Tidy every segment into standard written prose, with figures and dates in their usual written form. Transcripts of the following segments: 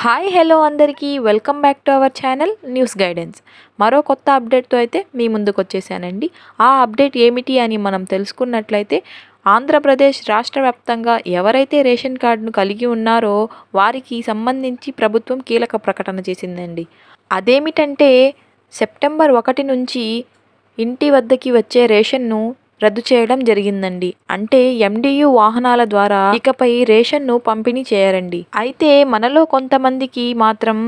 Hi hello అందరికీ welcome back to our channel news guidance. మరో కొత్త అప్డేట్తో అయితే మీ ముందుకు వచ్చేసానండి. ఆ అప్డేట్ ఏమిటి అని మనం తెలుసుకున్నట్లయితే ఆంధ్రప్రదేశ్ రాష్ట్ర వ్యాప్తంగా ఎవరైతే రేషన్ కార్డును కలిగి ఉన్నారో వారికి సంబంధించి ప్రభుత్వం కీలక ప్రకటన చేసిందండి. అదేమిటంటే సెప్టెంబర్ 1 నుంచి ఇంటి వద్దకి వచ్చే రేషన్ను రద్దు చేయడం జరిగిందండి. అంటే ఎండియు వాహనాల ద్వారా ఇకపై రేషన్ను పంపిణీ చేయరండి. అయితే మనలో కొంతమందికి మాత్రం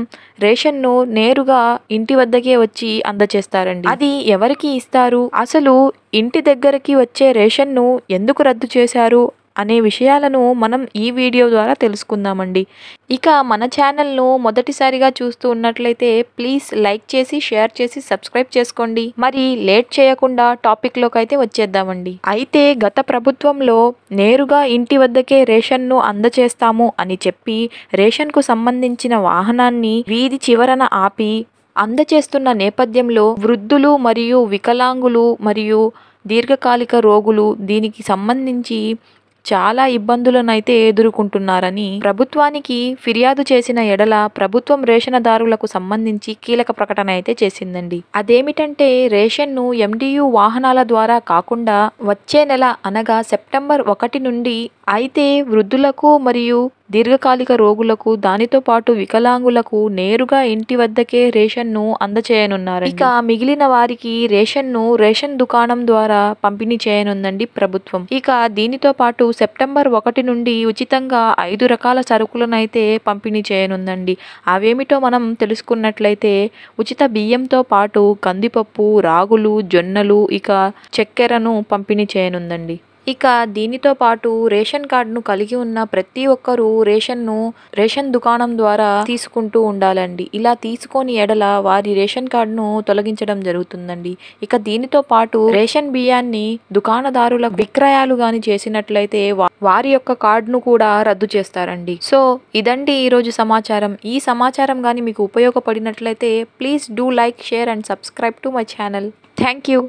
రేషన్ను నేరుగా ఇంటి వద్దకే వచ్చి అందజేస్తారండి. అది ఎవరికి ఇస్తారు, అసలు ఇంటి దగ్గరికి వచ్చే రేషన్ను ఎందుకు రద్దు చేశారు అనే విషయాలను మనం ఈ వీడియో ద్వారా తెలుసుకుందామండి. ఇక మన ఛానల్ను మొదటిసారిగా చూస్తూ ఉన్నట్లయితే ప్లీజ్ లైక్ చేసి షేర్ చేసి సబ్స్క్రైబ్ చేసుకోండి. మరి లేట్ చేయకుండా టాపిక్లోకి అయితే వచ్చేద్దామండి. అయితే గత ప్రభుత్వంలో నేరుగా ఇంటి వద్దకే రేషన్ను అందజేస్తాము అని చెప్పి రేషన్కు సంబంధించిన వాహనాన్ని వీధి చివరన ఆపి అందజేస్తున్న నేపథ్యంలో వృద్ధులు మరియు వికలాంగులు మరియు దీర్ఘకాలిక రోగులు దీనికి సంబంధించి చాలా ఇబ్బందులనైతే ఎదుర్కొంటున్నారని ప్రభుత్వానికి ఫిర్యాదు చేసిన ఎడల ప్రభుత్వం రేషన్దారులకు సంబంధించి కీలక ప్రకటన అయితే చేసిందండి. అదేమిటంటే రేషన్ను ఎండియు వాహనాల ద్వారా కాకుండా వచ్చే నెల అనగా సెప్టెంబర్ 1 నుండి అయితే వృద్ధులకు మరియు దీర్ఘకాలిక రోగులకు దానితో పాటు వికలాంగులకు నేరుగా ఇంటి వద్దకే రేషన్ను అందచేయనున్నారు. ఇక మిగిలిన వారికి రేషన్ దుకాణం ద్వారా పంపిణీ చేయనుందండి ప్రభుత్వం. ఇక దీనితో పాటు సెప్టెంబర్ 1 నుండి ఉచితంగా 5 రకాల సరుకులనైతే పంపిణీ చేయనుందండి. అవేమిటో మనం తెలుసుకున్నట్లయితే ఉచిత బియ్యంతో పాటు కందిపప్పు, రాగులు, జొన్నలు, ఇక చక్కెరను పంపిణీ చేయనుందండి. ఇక దీనితో పాటు రేషన్ కార్డును కలిగి ఉన్న ప్రతి ఒక్కరూ రేషన్ దుకాణం ద్వారా తీసుకుంటూ ఉండాలండి. ఇలా తీసుకొని ఎడల వారి రేషన్ కార్డును తొలగించడం జరుగుతుందండి. ఇక దీనితో పాటు రేషన్ బియ్యాన్ని దుకాణదారుల విక్రయాలు గాని చేసినట్లయితే వారి యొక్క కార్డును కూడా రద్దు చేస్తారండి. సో ఇదండి ఈరోజు సమాచారం. ఈ సమాచారం కానీ మీకు ఉపయోగపడినట్లయితే please do like, share and subscribe to my channel. Thank you.